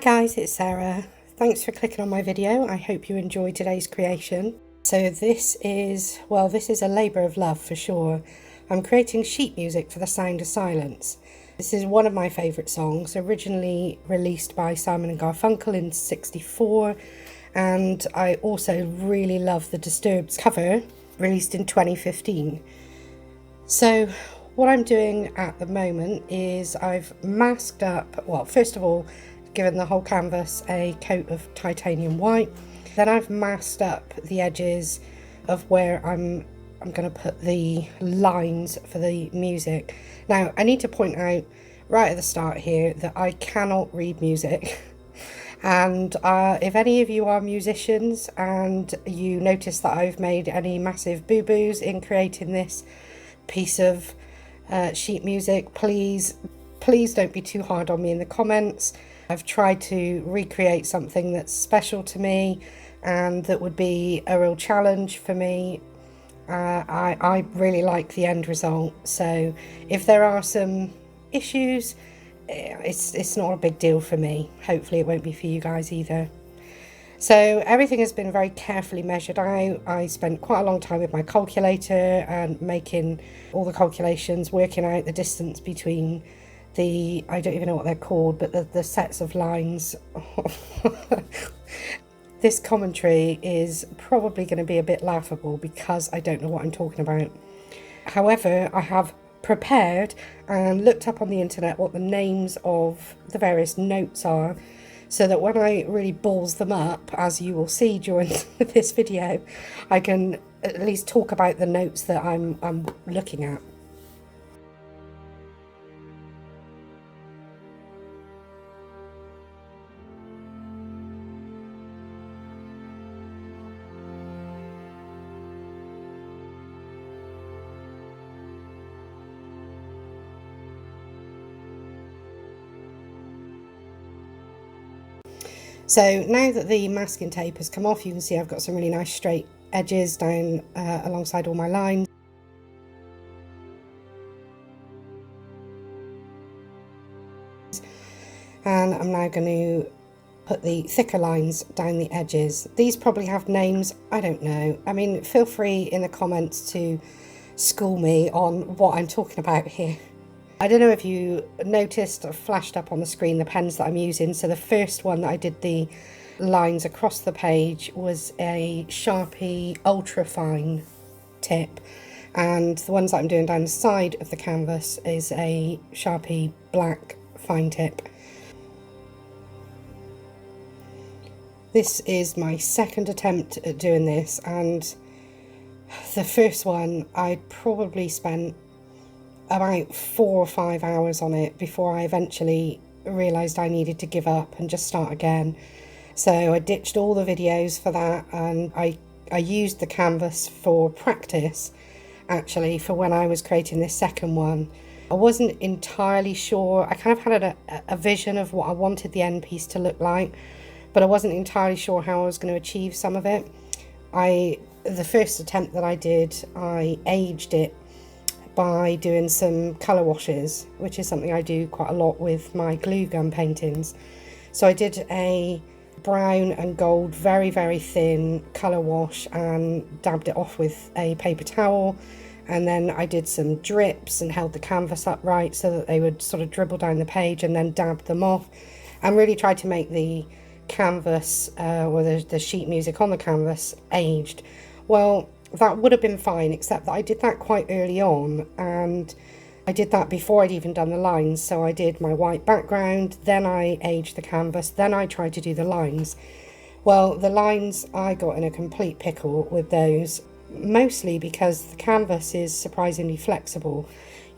guys, it's Sarah. Thanks for clicking on my video. I hope you enjoyed today's creation. So this is a labour of love for sure. I'm creating sheet music for The Sound of Silence. This is one of my favourite songs, originally released by Simon & Garfunkel in '64, and I also really love the Disturbed's cover, released in 2015. So what I'm doing at the moment is I've masked up, well, first of all, given the whole canvas a coat of titanium white. Then I've masked up the edges of where I'm going to put the lines for the music. Now, I need to point out right at the start here that I cannot read music. And if any of you are musicians and you notice that I've made any massive boo-boos in creating this piece of sheet music, please don't be too hard on me in the comments. I've tried to recreate something that's special to me and that would be a real challenge for me. I really like the end result, so if there are some issues, it's not a big deal for me. Hopefully it won't be for you guys either. So everything has been very carefully measured out. I spent quite a long time with my calculator and making all the calculations, working out the distance between the, I don't even know what they're called, but the sets of lines. This commentary is probably going to be a bit laughable because I don't know what I'm talking about. However, I have prepared and looked up on the internet what the names of the various notes are, so that when I really balls them up, as you will see during this video, I can at least talk about the notes that I'm looking at. So now that the masking tape has come off, you can see I've got some really nice straight edges down alongside all my lines. And I'm now going to put the thicker lines down the edges. These probably have names, I don't know. I mean, feel free in the comments to school me on what I'm talking about here. I don't know if you noticed or flashed up on the screen the pens that I'm using. So the first one that I did the lines across the page was a Sharpie ultra fine tip, and the ones that I'm doing down the side of the canvas is a Sharpie black fine tip. This is my second attempt at doing this, and the first one I'd probably spent about 4 or 5 hours on it before I eventually realised I needed to give up and just start again. So I ditched all the videos for that, and I used the canvas for practice, actually, for when I was creating this second one. I wasn't entirely sure. I kind of had a vision of what I wanted the end piece to look like, but I wasn't entirely sure how I was going to achieve some of it. The first attempt that I did, I aged it by doing some colour washes, which is something I do quite a lot with my glue gun paintings. So I did a brown and gold very, very thin colour wash and dabbed it off with a paper towel, and then I did some drips and held the canvas upright so that they would sort of dribble down the page, and then dabbed them off and really tried to make the canvas or the sheet music on the canvas aged. Well, that would have been fine, except that I did that quite early on, and I did that before I'd even done the lines. So I did my white background, then I aged the canvas, then I tried to do the lines. Well, the lines, I got in a complete pickle with those, mostly because the canvas is surprisingly flexible.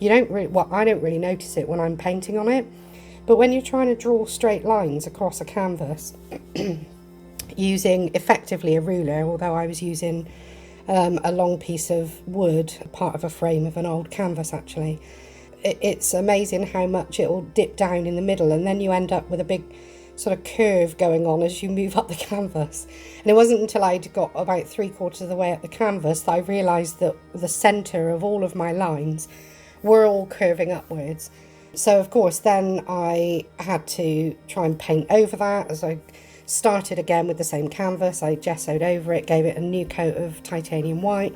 I don't really notice it when I'm painting on it, but when you're trying to draw straight lines across a canvas using effectively a ruler, although I was using a long piece of wood, part of a frame of an old canvas actually. It's amazing how much it will dip down in the middle, and then you end up with a big sort of curve going on as you move up the canvas. And it wasn't until I'd got about 3/4 of the way up the canvas that I realised that the centre of all of my lines were all curving upwards. So of course then I had to try and paint over that. As I started again with the same canvas, I gessoed over it, gave it a new coat of titanium white,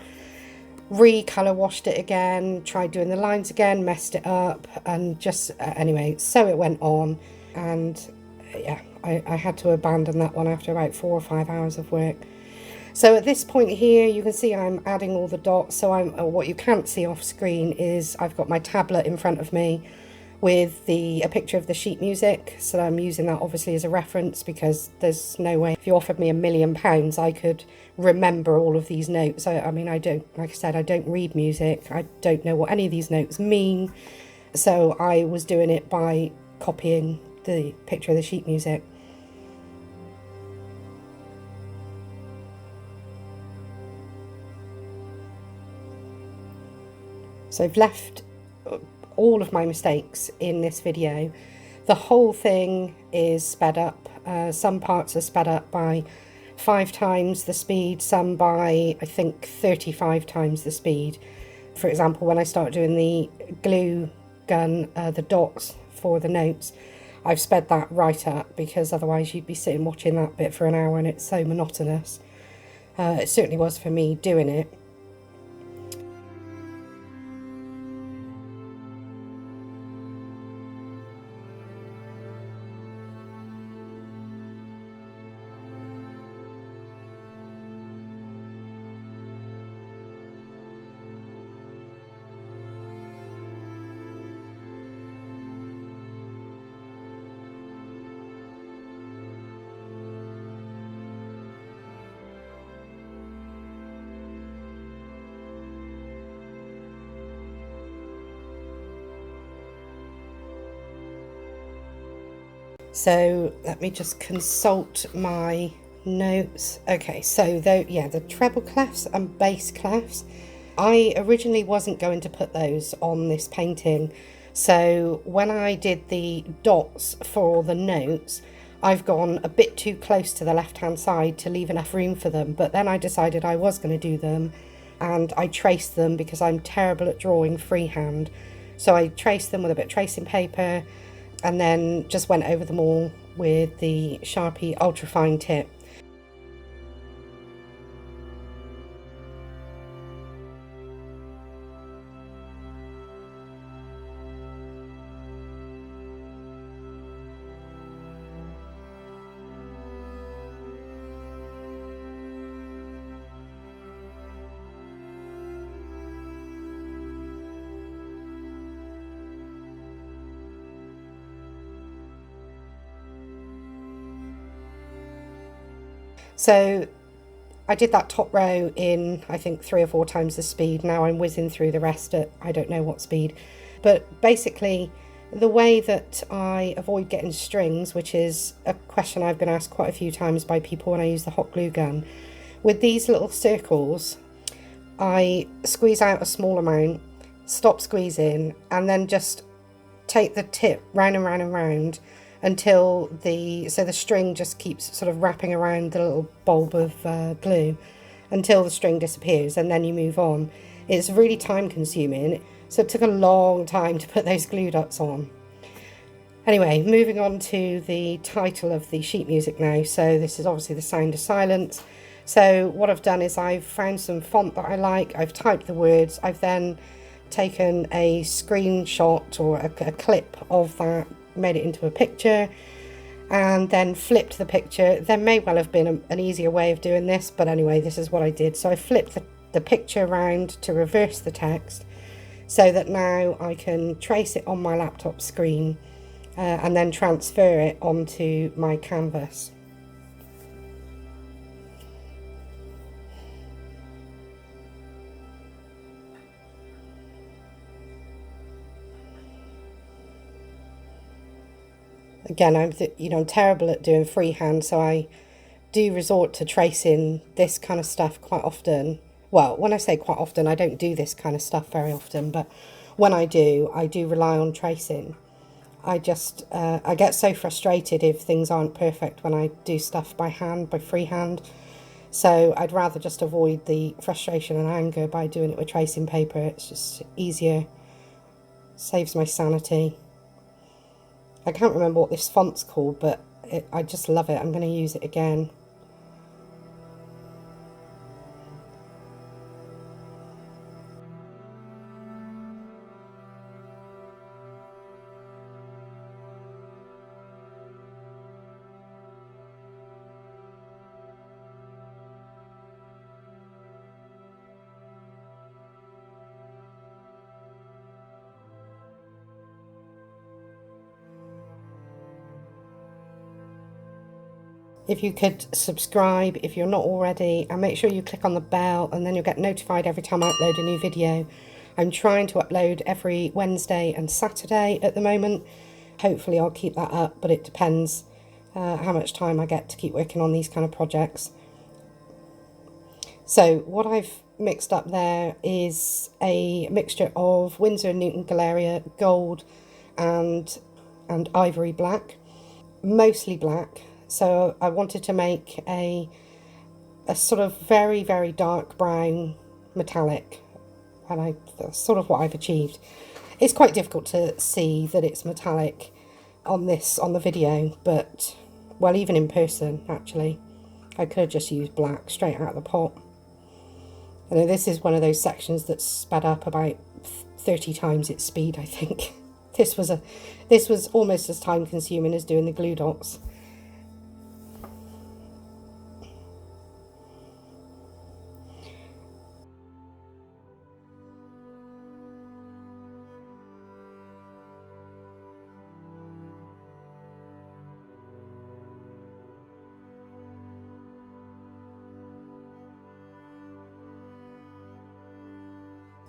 re-colour washed it again, tried doing the lines again, messed it up, and just anyway, so it went on. And yeah, I had to abandon that one after about 4 or 5 hours of work. So at this point here, you can see I'm adding all the dots. So what you can't see off screen is I've got my tablet in front of me with a picture of the sheet music. So I'm using that obviously as a reference, because there's no way, if you offered me £1 million, I could remember all of these notes. I mean, I don't, like I said, I don't read music. I don't know what any of these notes mean. So I was doing it by copying the picture of the sheet music. So I've left all of my mistakes in this video. The whole thing is sped up. Some parts are sped up by 5 times the speed, some by I think 35 times the speed. For example, when I start doing the glue gun, the dots for the notes, I've sped that right up, because otherwise you'd be sitting watching that bit for an hour and it's so monotonous. It certainly was for me doing it. So let me just consult my notes. Okay, so the treble clefs and bass clefs, I originally wasn't going to put those on this painting. So when I did the dots for the notes, I've gone a bit too close to the left hand side to leave enough room for them, but then I decided I was going to do them, and I traced them because I'm terrible at drawing freehand. So I traced them with a bit of tracing paper, and then just went over them all with the Sharpie ultrafine tip. So I did that top row in, I think, 3 or 4 times the speed. Now I'm whizzing through the rest at I don't know what speed. But basically, the way that I avoid getting strings, which is a question I've been asked quite a few times by people when I use the hot glue gun, with these little circles, I squeeze out a small amount, stop squeezing, and then just take the tip round and round and round until the string just keeps sort of wrapping around the little bulb of glue until the string disappears, and then you move on. It's really time consuming, so it took a long time to put those glue dots on. Anyway, moving on to the title of the sheet music now. So this is obviously The Sound of Silence. So what I've done is I've found some font that I like, I've typed the words, I've then taken a screenshot or a clip of that, made it into a picture, and then flipped the picture. There may well have been an easier way of doing this, but anyway, this is what I did. So I flipped the picture around to reverse the text, so that now I can trace it on my laptop screen and then transfer it onto my canvas. Again, I'm terrible at doing freehand, so I do resort to tracing this kind of stuff quite often. Well, when I say quite often, I don't do this kind of stuff very often, but when I do rely on tracing. I get so frustrated if things aren't perfect when I do stuff by hand, by freehand. So I'd rather just avoid the frustration and anger by doing it with tracing paper. It's just easier, saves my sanity. I can't remember what this font's called, but I just love it. I'm going to use it again. If you could subscribe if you're not already, and make sure you click on the bell, and then you'll get notified every time I upload a new video. I'm trying to upload every Wednesday and Saturday at the moment. Hopefully I'll keep that up, but it depends how much time I get to keep working on these kind of projects. So what I've mixed up there is a mixture of Winsor & Newton Galleria gold and ivory black, mostly black. So I wanted to make a sort of very, very dark brown metallic, and that's sort of what I've achieved. It's quite difficult to see that it's metallic on the video, but, well, even in person, actually, I could have just used black straight out of the pot. I know this is one of those sections that's sped up about 30 times its speed, I think. This was almost as time consuming as doing the glue dots.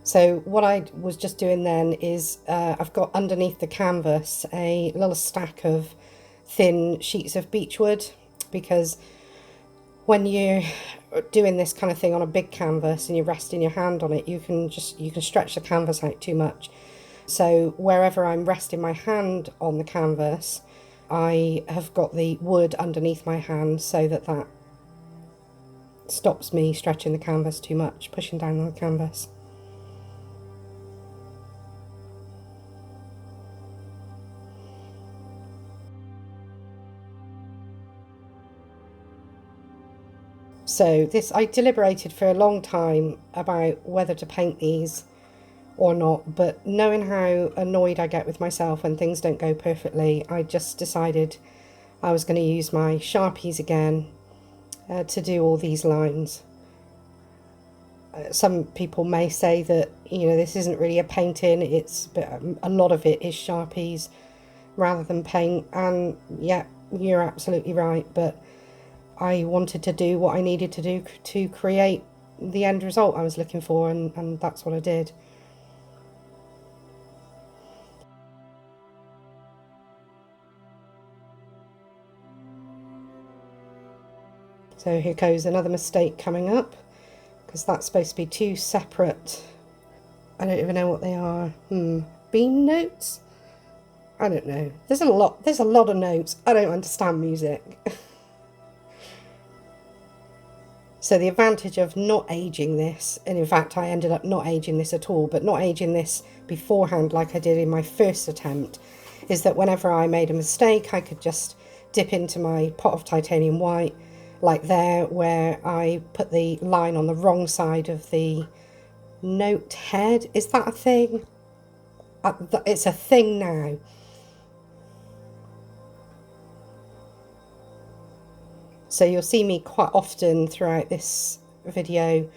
So what I was just doing then is I've got underneath the canvas a little stack of thin sheets of beechwood, because when you're doing this kind of thing on a big canvas and you're resting your hand on it, you can stretch the canvas out too much. So wherever I'm resting my hand on the canvas, I have got the wood underneath my hand so that stops me stretching the canvas too much, pushing down on the canvas. So I deliberated for a long time about whether to paint these or not, but knowing how annoyed I get with myself when things don't go perfectly, I just decided I was going to use my Sharpies again to do all these lines. Some people may say that, this isn't really a painting, but a lot of it is Sharpies rather than paint, and yeah, you're absolutely right, but I wanted to do what I needed to do to create the end result I was looking for, and that's what I did. So here goes another mistake coming up, because that's supposed to be two separate, I don't even know what they are, beam notes? I don't know. There's a lot of notes. I don't understand music. So the advantage of not aging this, and in fact I ended up not aging this at all, but not aging this beforehand like I did in my first attempt, is that whenever I made a mistake, I could just dip into my pot of titanium white, like there, where I put the line on the wrong side of the note head. Is that a thing? It's a thing now. So you'll see me quite often throughout this video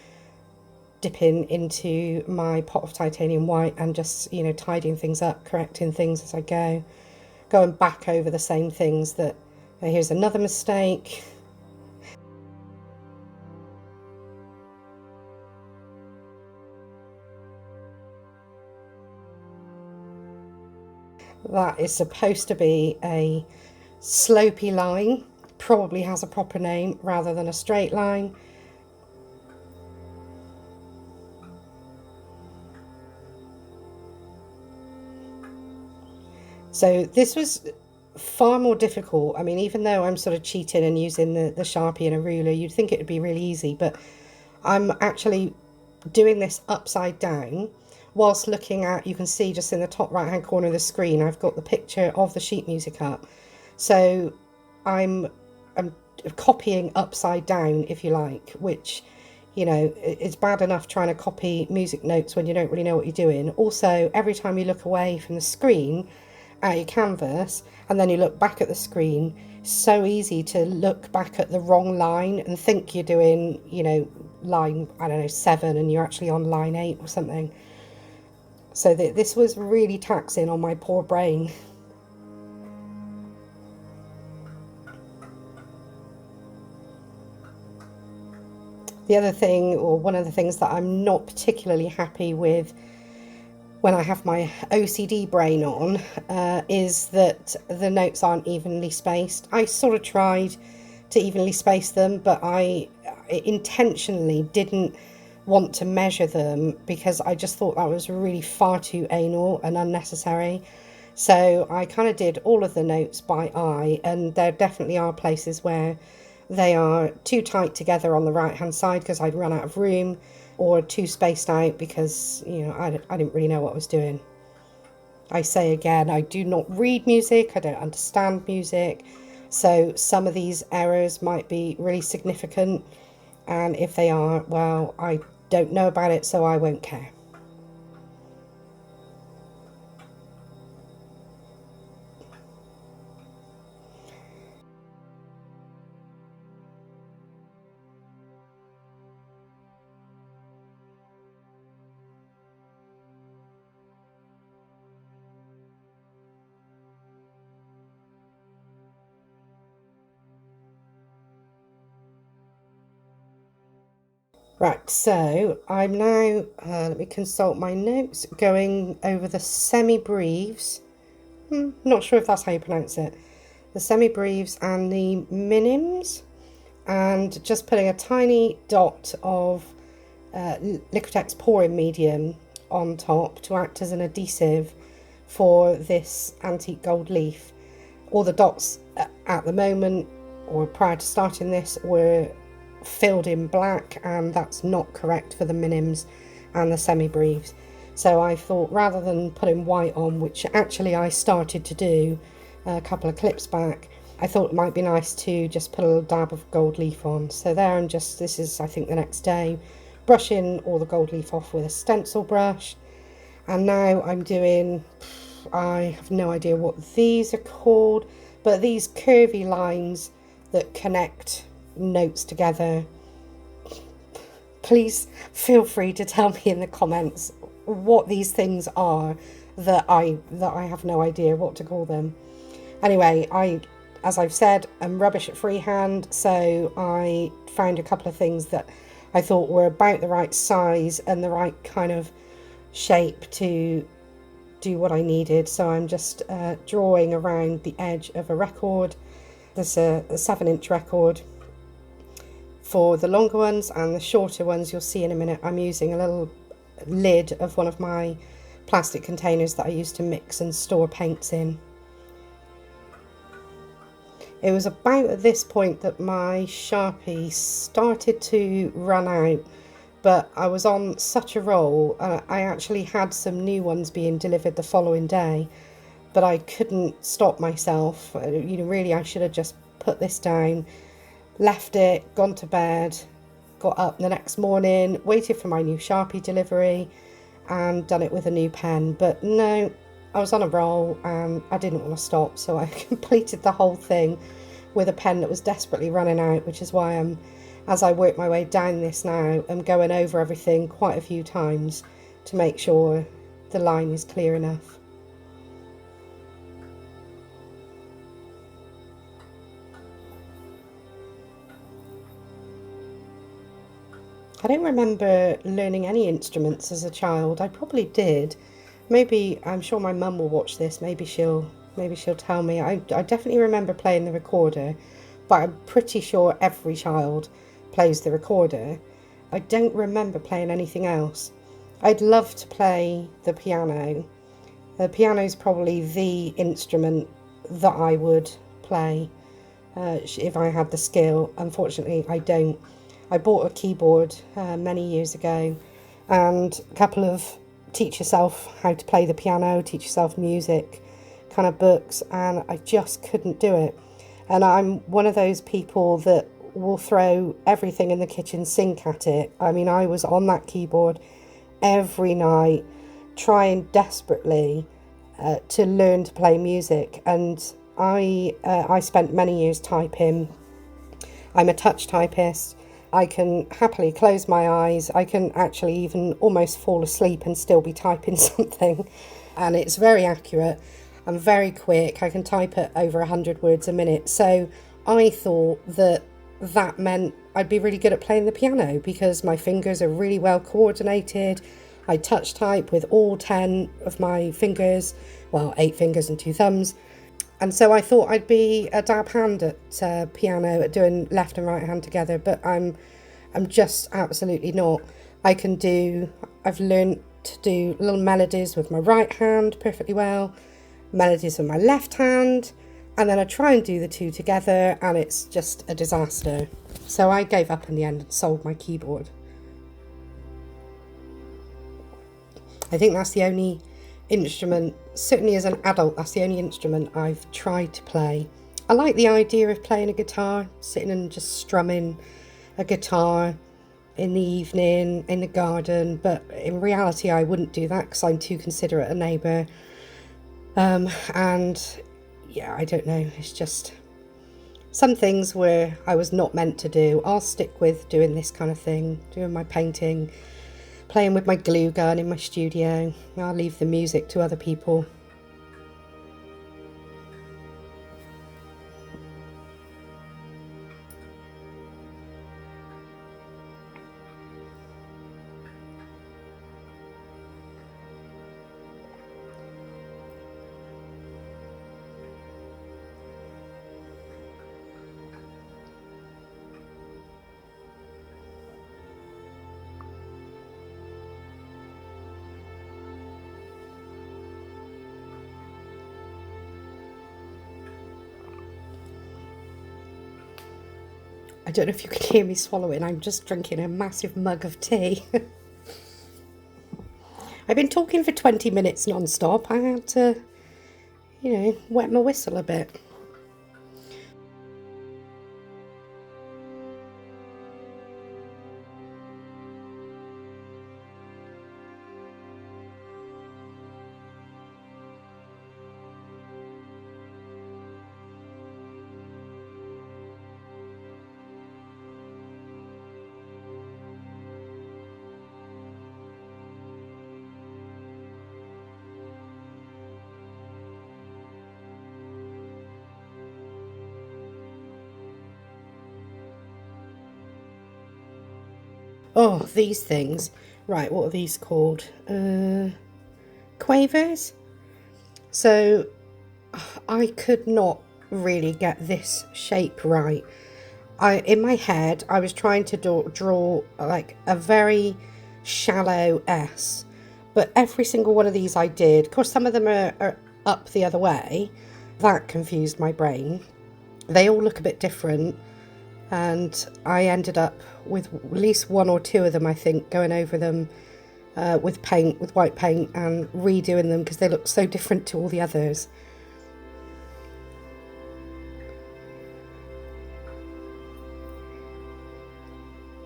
dipping into my pot of titanium white and just, tidying things up, correcting things as I go, going back over the same things that, here's another mistake. That is supposed to be a slopey line. Probably has a proper name rather than a straight line. So this was far more difficult. I mean, even though I'm sort of cheating and using the Sharpie and a ruler, you'd think it would be really easy, but I'm actually doing this upside down whilst looking at, you can see just in the top right hand corner of the screen, I've got the picture of the sheet music up. So I'm copying upside down, if you like, which, you know, it's bad enough trying to copy music notes when you don't really know what you're doing. Also, every time you look away from the screen at your canvas and then you look back at the screen, it's so easy to look back at the wrong line and think you're doing, you know, line, I don't know, 7 and you're actually on line 8 or something. So this was really taxing on my poor brain. The other thing, or one of the things that I'm not particularly happy with when I have my OCD brain on, is that the notes aren't evenly spaced. I sort of tried to evenly space them, but I intentionally didn't want to measure them because I just thought that was really far too anal and unnecessary. So I kind of did all of the notes by eye, and there definitely are places where they are too tight together on the right hand side because I'd run out of room, or too spaced out because, you know, I didn't really know what I was doing. I say again, I do not read music, I don't understand music, so some of these errors might be really significant, and if they are, well, I don't know about it, so I won't care. Right, so I'm now, let me consult my notes, going over the semi-breves. Not sure if that's how you pronounce it. The semi-breves and the minims, and just putting a tiny dot of Liquitex pouring medium on top to act as an adhesive for this antique gold leaf. All the dots at the moment, or prior to starting this, were filled in black, and that's not correct for the minims and the semi-breves. So I thought, rather than putting white on, which actually I started to do a couple of clips back, I thought it might be nice to just put a little dab of gold leaf on. So there, I'm just, this is I think the next day, brushing all the gold leaf off with a stencil brush. And now I'm doing, I have no idea what these are called, but these curvy lines that connect notes together. Please feel free to tell me in the comments what these things are that I have no idea what to call them. Anyway, as I've said, I'm rubbish at freehand, so I found a couple of things that I thought were about the right size and the right kind of shape to do what I needed. So I'm just drawing around the edge of a record. There's a 7-inch record for the longer ones, and the shorter ones you'll see in a minute. I'm using a little lid of one of my plastic containers that I use to mix and store paints in. It was about at this point that my Sharpie started to run out, but I was on such a roll. I actually had some new ones being delivered the following day, but I couldn't stop myself. You know, really, I should have just put this down, left it, gone to bed, got up the next morning, waited for my new Sharpie delivery, and done it with a new pen. But no, I was on a roll and I didn't want to stop, so I completed the whole thing with a pen that was desperately running out, which is why as I work my way down this now, I'm going over everything quite a few times to make sure the line is clear enough. I don't remember learning any instruments as a child. I probably did. Maybe, I'm sure my mum will watch this. Maybe she'll tell me. I definitely remember playing the recorder, but I'm pretty sure every child plays the recorder. I don't remember playing anything else. I'd love to play the piano. The piano is probably the instrument that I would play if I had the skill. Unfortunately, I don't. I bought a keyboard many years ago, and a couple of teach yourself how to play the piano, teach yourself music kind of books, and I just couldn't do it. And I'm one of those people that will throw everything in the kitchen sink at it. I mean, I was on that keyboard every night trying desperately to learn to play music, and I spent many years typing. I'm a touch typist. I can happily close my eyes. I can actually even almost fall asleep and still be typing something, and it's very accurate. I'm very quick. I can type at over 100 words a minute. So I thought that that meant I'd be really good at playing the piano because my fingers are really well coordinated. I touch type with all 10 of my fingers, well, 8 fingers and 2 thumbs. And so I thought I'd be a dab hand at piano, at doing left and right hand together, but I'm just absolutely not. I've learned to do little melodies with my right hand perfectly well, melodies with my left hand, and then I try and do the two together and it's just a disaster. So I gave up in the end and sold my keyboard. I think that's the only instrument, certainly as an adult, that's the only instrument I've tried to play. I like the idea of playing a guitar, sitting and just strumming a guitar in the evening in the garden, but in reality I wouldn't do that because I'm too considerate a neighbour. And yeah, I don't know, it's just some things where I was not meant to do. I'll stick with doing this kind of thing, doing my painting, playing with my glue gun in my studio. I'll leave the music to other people. I don't know if you can hear me swallowing, I'm just drinking a massive mug of tea. I've been talking for 20 minutes non-stop. I had to, wet my whistle a bit. Oh, these things. Right, what are these called? Quavers? So, I could not really get this shape right. In my head, I was trying to draw like a very shallow S. But every single one of these I did. Of course, some of them are up the other way. That confused my brain. They all look a bit different. And I ended up with at least 1 or 2 of them, I think, going over them with white paint, and redoing them because they look so different to all the others.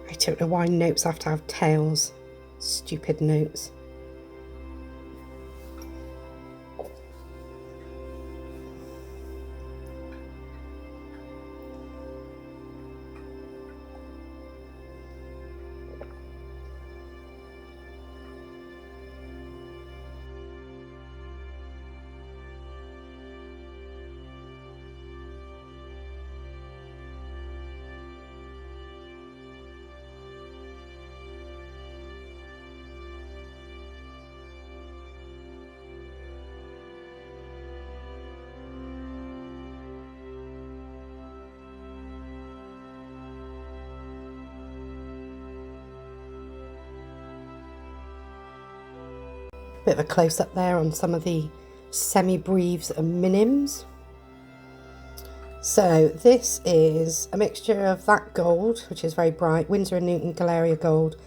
I don't know why notes have to have tails. Stupid notes. Bit of a close-up there on some of the semi-breves and minims. So this is a mixture of that gold, which is very bright, Winsor & Newton Galeria gold,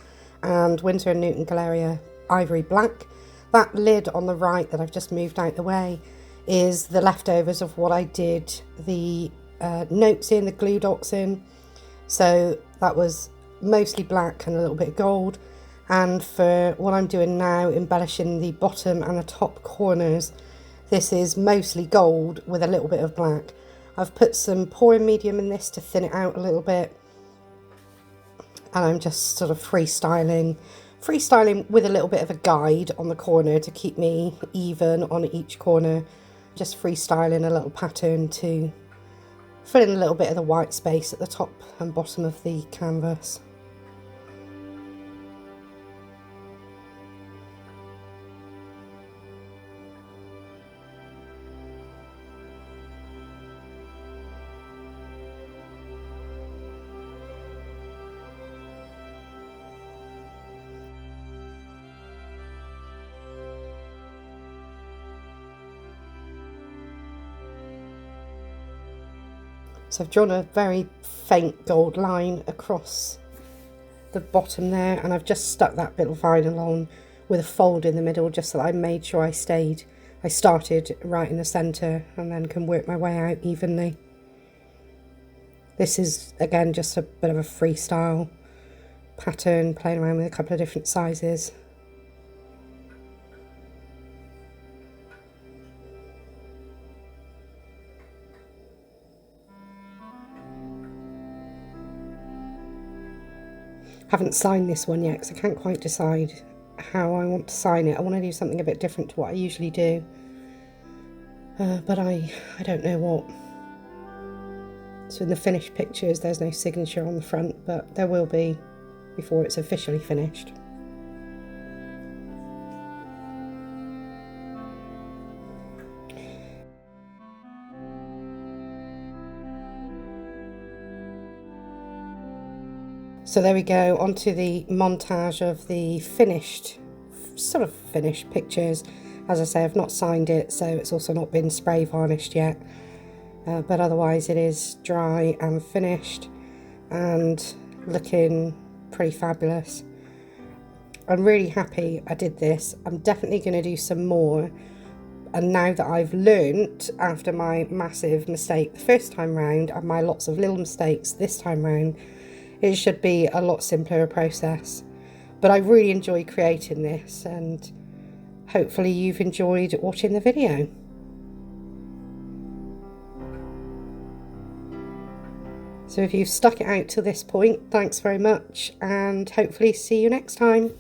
and Winsor & Newton Galeria ivory black. That lid on the right that I've just moved out the way is the leftovers of what I did the notes in, the glue dots in. So that was mostly black and a little bit of gold. And for what I'm doing now, embellishing the bottom and the top corners, this is mostly gold with a little bit of black. I've put some pouring medium in this to thin it out a little bit. And I'm just sort of freestyling with a little bit of a guide on the corner to keep me even on each corner. Just freestyling a little pattern to fill in a little bit of the white space at the top and bottom of the canvas. So I've drawn a very faint gold line across the bottom there, and I've just stuck that bit of vinyl on with a fold in the middle just so that I made sure I started right in the centre and then can work my way out evenly. This is again just a bit of a freestyle pattern, playing around with a couple of different sizes. Haven't signed this one yet because I can't quite decide how I want to sign it. I want to do something a bit different to what I usually do, but I don't know what. So in the finished pictures there's no signature on the front, but there will be before it's officially finished. So there we go, onto the montage of the finished pictures. As I say, I've not signed it, so it's also not been spray varnished yet. But otherwise it is dry and finished and looking pretty fabulous. I'm really happy I did this. I'm definitely going to do some more. And now that I've learnt after my massive mistake the first time round and my lots of little mistakes this time round, it should be a lot simpler a process. But I really enjoy creating this, and hopefully you've enjoyed watching the video. So if you've stuck it out to this point, thanks very much, and hopefully see you next time.